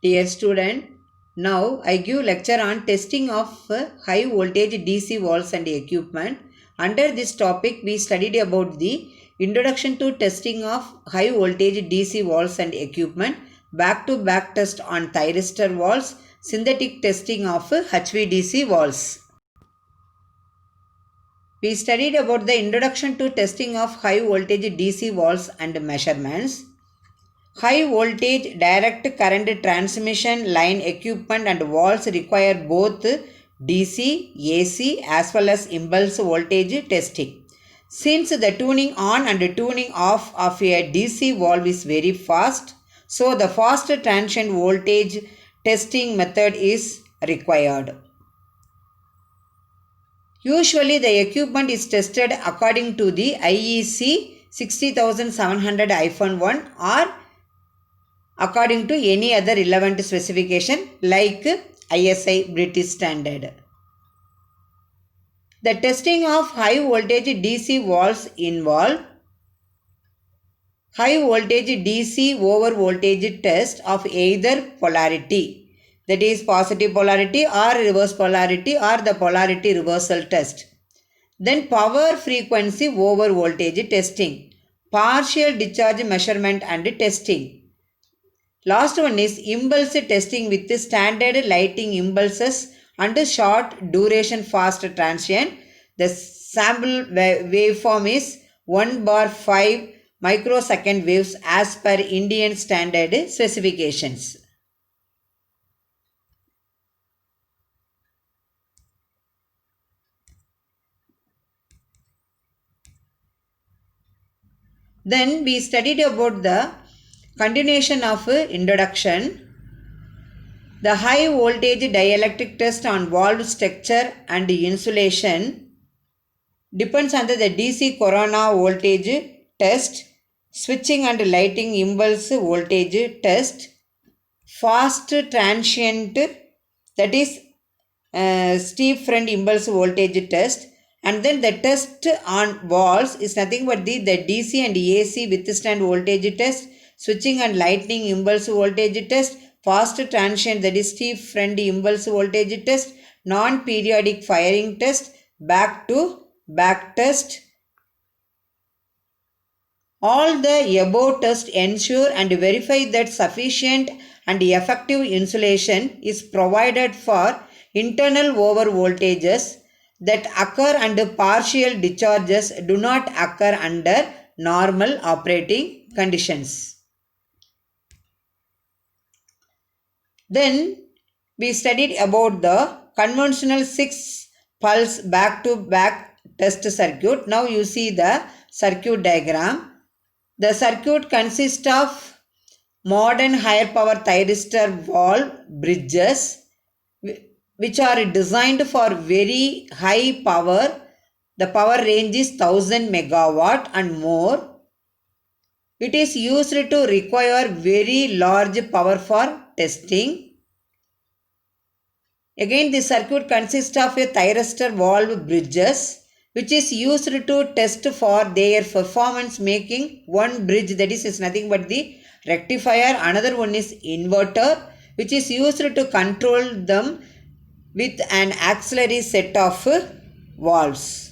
Dear student, now I give lecture on testing of high voltage DC valves and equipment. Under this topic, we studied about the introduction to testing of high voltage DC valves and equipment, back-to-back test on thyristor valves, synthetic testing of HVDC valves. We studied about the introduction to testing of high voltage DC valves and measurements. High voltage direct current transmission line equipment and valves require both DC, AC as well as impulse voltage testing. Since the tuning on and tuning off of a DC valve is very fast, so the fast transient voltage testing method is required. Usually the equipment is tested according to the IEC 60700-1 or according to any other relevant specification like ISI British standard. The testing of high voltage DC valves involve high voltage DC over voltage test of either polarity, that is positive polarity or reverse polarity or the polarity reversal test. Then power frequency over voltage testing, partial discharge measurement and testing. Last one is impulse testing with standard lighting impulses and short duration fast transient. The sample waveform is 1/5 microsecond waves as per Indian standard specifications. Then we studied about the continuation of introduction. The high voltage dielectric test on valve structure and insulation depends on the DC corona voltage test, switching and lighting impulse voltage test, fast transient, that is steep front impulse voltage test, and then the test on valves is nothing but the DC and AC withstand voltage test, switching and lightning impulse voltage test, fast transient, that is steep front impulse voltage test, non-periodic firing test, back-to-back test. All the above tests ensure and verify that sufficient and effective insulation is provided for internal over voltages that occur and partial discharges do not occur under normal operating conditions. Then we studied about the conventional 6 pulse back-to-back test circuit. Now you see the circuit diagram. The circuit consists of modern higher power thyristor valve bridges which are designed for very high power. The power range is 1000 megawatt and more. It is used to require very large power for testing. Again, the circuit consists of a thyristor valve bridges which is used to test for their performance, making one bridge, that is nothing but the rectifier, another one is inverter which is used to control them with an auxiliary set of valves.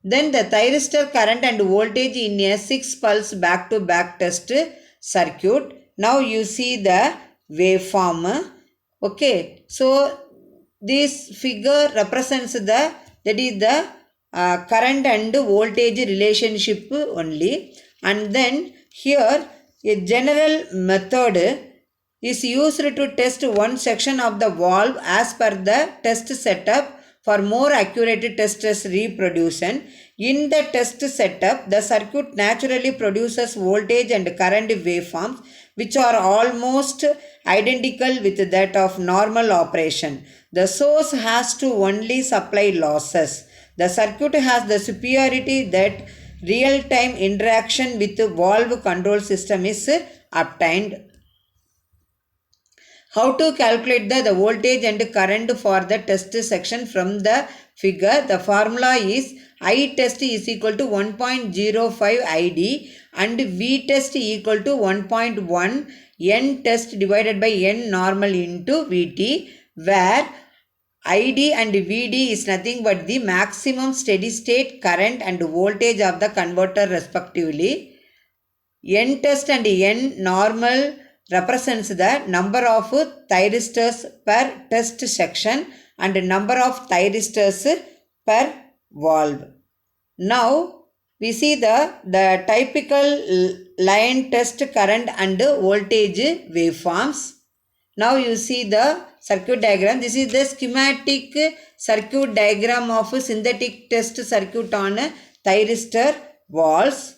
Then the thyristor current and voltage in a 6 pulse back-to-back test circuit. Now you see the waveform. Okay, so this figure represents the current and voltage relationship only, and then here a general method is used to test one section of the valve as per the test setup for more accurate test reproduction. In the test setup, the circuit naturally produces voltage and current waveforms which are almost identical with that of normal operation. The source has to only supply losses. The circuit has the superiority that real-time interaction with the valve control system is obtained. How to calculate the voltage and current for the test section from the figure, the formula is I test is equal to 1.05 ID and V test equal to 1.1 N test divided by N normal into Vt, where ID and Vd is nothing but the maximum steady state current and voltage of the converter respectively. N test and N normal represents the number of thyristors per test section and number of thyristors per valve. Now we see the typical line test current and voltage waveforms. Now you see the circuit diagram. This is the schematic circuit diagram of synthetic test circuit on thyristor valves,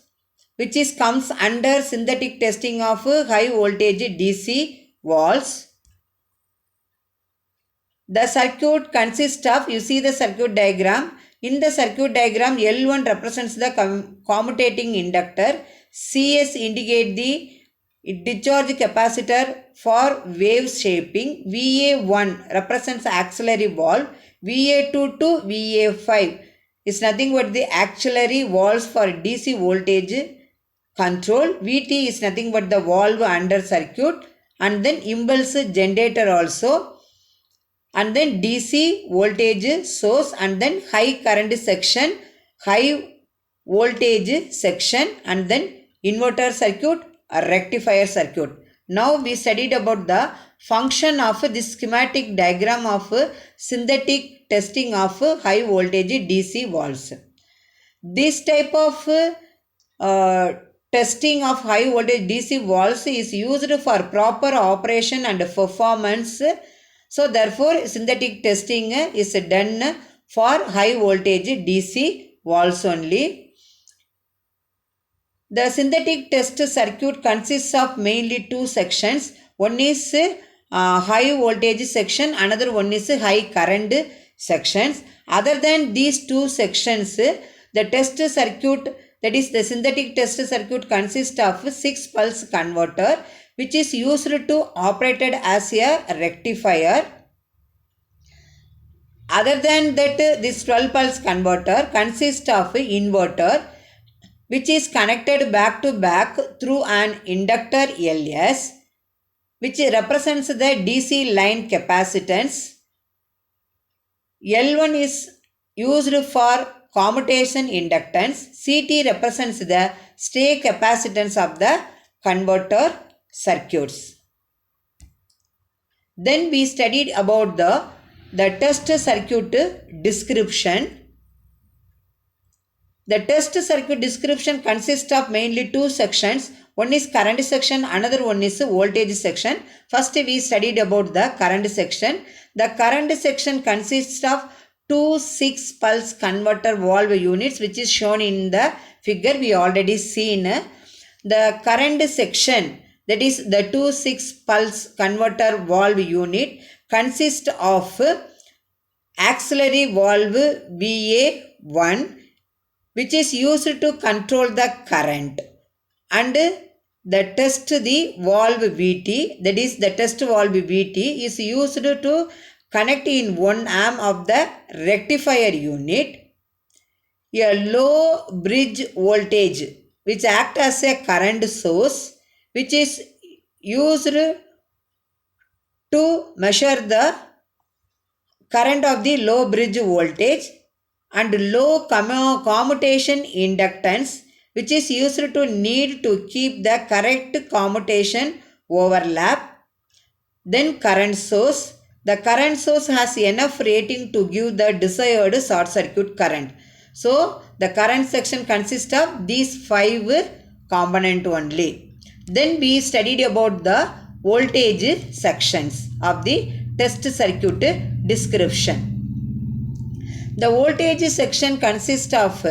which comes under synthetic testing of high voltage DC valves. The circuit consists of, you see the circuit diagram. In the circuit diagram, L1 represents the commutating inductor. CS indicate the discharge capacitor for wave shaping. VA1 represents auxiliary valve. VA2 to VA5 is nothing but the auxiliary valves for DC voltage control. VT is nothing but the valve under circuit, and then impulse generator also, and then DC voltage source, and then high current section, high voltage section, and then inverter circuit, a rectifier circuit. Now we studied about the function of this schematic diagram of synthetic testing of high voltage DC valves. This type of testing of high voltage DC valves is used for proper operation and performance. So therefore synthetic testing is done for high voltage DC valves only. The synthetic test circuit consists of mainly two sections. One is high voltage section, another one is high current sections. Other than these two sections, the test circuit, that is the synthetic test circuit, consists of 6 pulse converter, which is used to operated as a rectifier. Other than that, this 12 pulse converter consists of inverter, which is connected back to back through an inductor LS, which represents the DC line capacitance. L1 is used for commutation inductance. CT represents the stay capacitance of the converter circuits. Then we studied about the test circuit description. The test circuit description consists of mainly two sections. One is current section, another one is voltage section. First we studied about the current section. The current section consists of two 6 pulse converter valve units, which is shown in the figure we already seen. The current section, that is the two 6 pulse converter valve unit, consists of auxiliary valve VA1, which is used to control the current, and the test the valve VT, that is the test valve VT is used to connect in 1 amp of the rectifier unit. A low bridge voltage which acts as a current source, which is used to measure the current of the low bridge voltage, and low commutation inductance, which is used to need to keep the correct commutation overlap. Then current source. The current source has enough rating to give the desired short circuit current. So the current section consists of these 5 components only. Then we studied about the voltage sections of the test circuit description. The voltage section consists of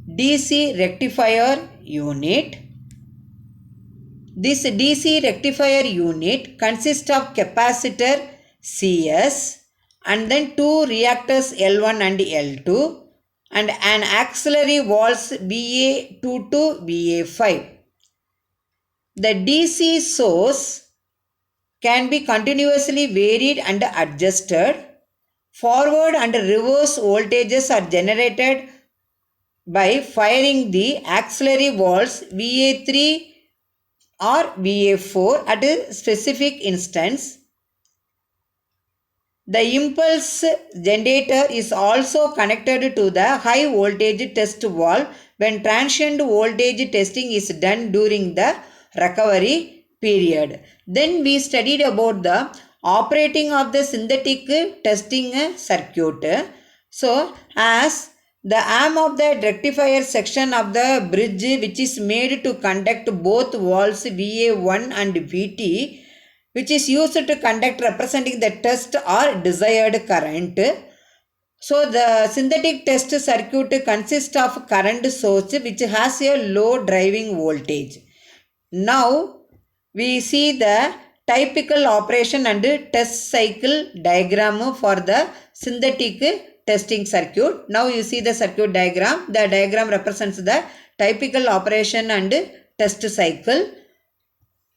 DC rectifier unit. This DC rectifier unit consists of capacitor CS, and then two reactors L1 and L2, and an auxiliary valves VA2 to VA5. The DC source can be continuously varied and adjusted. Forward and reverse voltages are generated by firing the auxiliary valves VA3 or VA4 at a specific instance. The impulse generator is also connected to the high voltage test valve when transient voltage testing is done during the recovery period. Then we studied about the operating of the synthetic testing circuit. So, as the arm of the rectifier section of the bridge which is made to conduct both valves VA1 and VT, which is used to conduct representing the test or desired current. So the synthetic test circuit consists of current source which has a low driving voltage. Now we see the typical operation and test cycle diagram for the synthetic testing circuit. Now you see the circuit diagram. The diagram represents the typical operation and test cycle.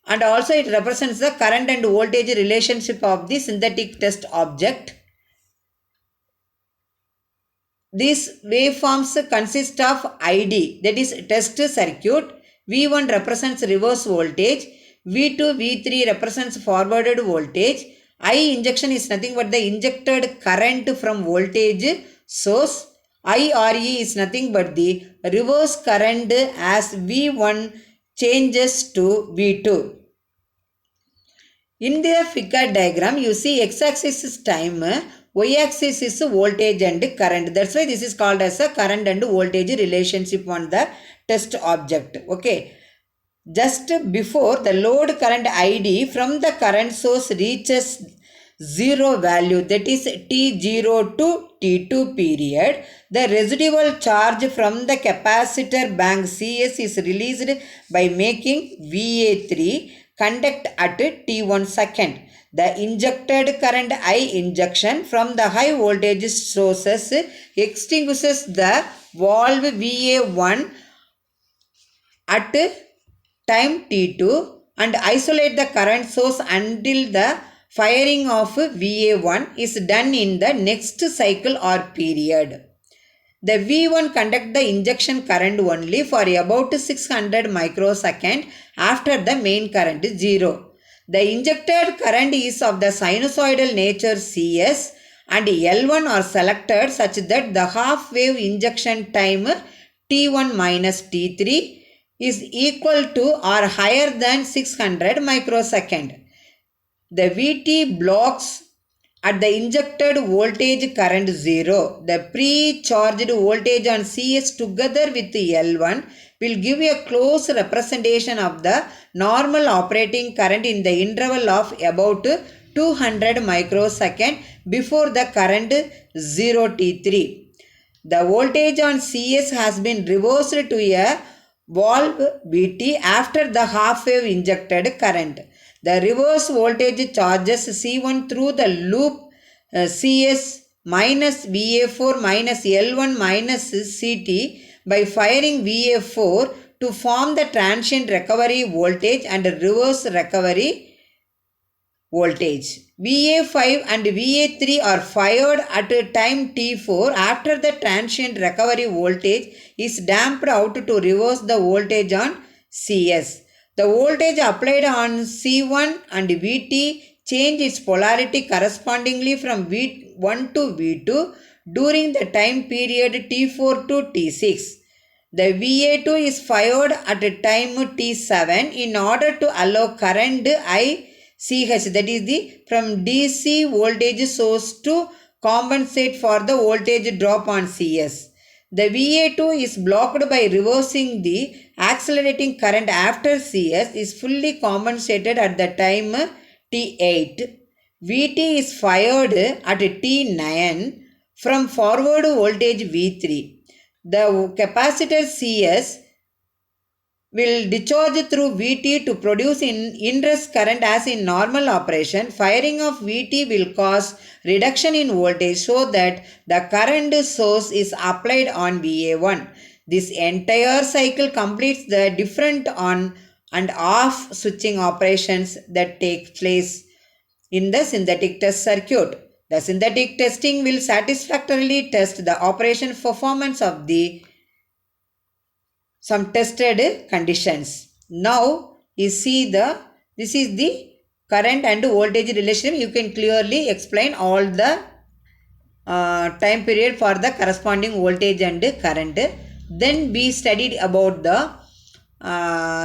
And also it represents the current and voltage relationship of the synthetic test object. These waveforms consist of ID, that is test circuit. V1 represents reverse voltage, V2, V3 represents forwarded voltage. I injection is nothing but the injected current from voltage source. IRE is nothing but the reverse current as V1 changes to V2. In the figure diagram, you see x-axis is time, y-axis is voltage and current. That's why this is called as a current and voltage relationship on the test object. Okay. Just before the load current ID from the current source reaches zero value, that is T0 to T2 period, the residual charge from the capacitor bank CS is released by making VA3 conduct at T1 second. The injected current I injection from the high voltage sources extinguishes the valve VA1 at time T2 and isolate the current source until the firing of VA1 is done in the next cycle or period. The V1 conduct the injection current only for about 600 microsecond after the main current is 0. The injected current is of the sinusoidal nature CS and L1 are selected such that the half wave injection time T1 minus T3 is equal to or higher than 600 microsecond. The VT blocks at the injected voltage current 0. The pre-charged voltage on CS together with L1 will give a close representation of the normal operating current in the interval of about 200 microsecond before the current 0 T3. The voltage on CS has been reversed to a valve VT after the half wave injected current. The reverse voltage charges C1 through the loop CS minus VA4 minus L1 minus CT by firing VA4 to form the transient recovery voltage and reverse recovery voltage. VA5 and VA3 are fired at time T4 after the transient recovery voltage is damped out to reverse the voltage on CS. The voltage applied on C1 and VT change its polarity correspondingly from V1 to V2 during the time period T4 to T6. The VA2 is fired at time T7 in order to allow current ICH, that is the from DC voltage source to compensate for the voltage drop on CS. The VA2 is blocked by reversing the accelerating current after CS is fully compensated at the time T8. VT is fired at T9 from forward voltage V3. The capacitor CS will discharge through VT to produce inrush current as in normal operation. Firing of VT will cause reduction in voltage so that the current source is applied on VA1. This entire cycle completes the different on and off switching operations that take place in the synthetic test circuit. The synthetic testing will satisfactorily test the operation performance of the some tested conditions. Now you see this is the current and voltage relationship. You can clearly explain all the time period for the corresponding voltage and current. Then we studied about the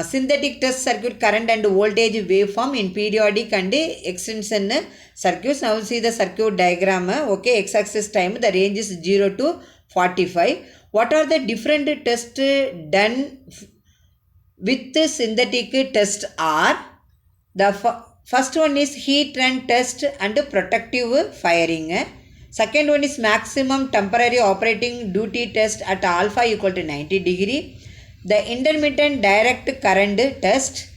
synthetic test circuit current and voltage waveform in periodic and extension circuits. Now see the circuit diagram. Okay, x-axis time, the range is 0 to 45. What are the different tests done with the synthetic test are? The first one is heat run test and protective firing. Second one is maximum temporary operating duty test at alpha equal to 90 degree. The intermittent direct current test.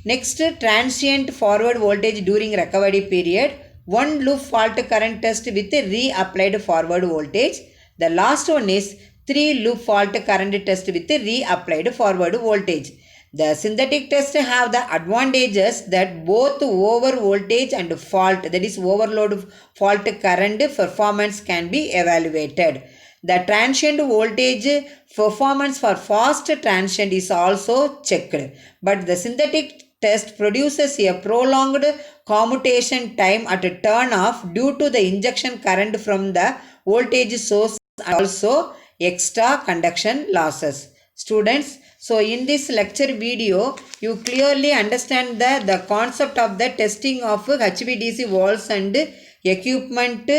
Next, transient forward voltage during recovery period. One loop fault current test with reapplied forward voltage. The last one is 3 loop fault current test with reapplied forward voltage. The synthetic tests have the advantages that both over voltage and fault, that is overload fault current performance can be evaluated. The transient voltage performance for fast transient is also checked. But the synthetic test produces a prolonged commutation time at a turn off due to the injection current from the voltage source and also extra conduction losses. Students, so in this lecture video, you clearly understand the concept of the testing of HVDC valves and equipment,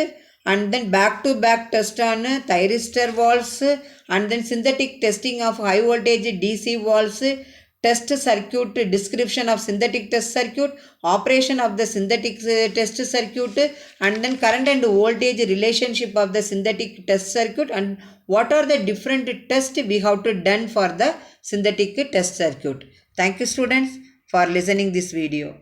and then back-to-back test on thyristor valves, and then synthetic testing of high voltage DC valves, test circuit, description of synthetic test circuit, operation of the synthetic test circuit, and then current and voltage relationship of the synthetic test circuit, and what are the different tests we have to done for the synthetic test circuit. Thank you students for listening this video.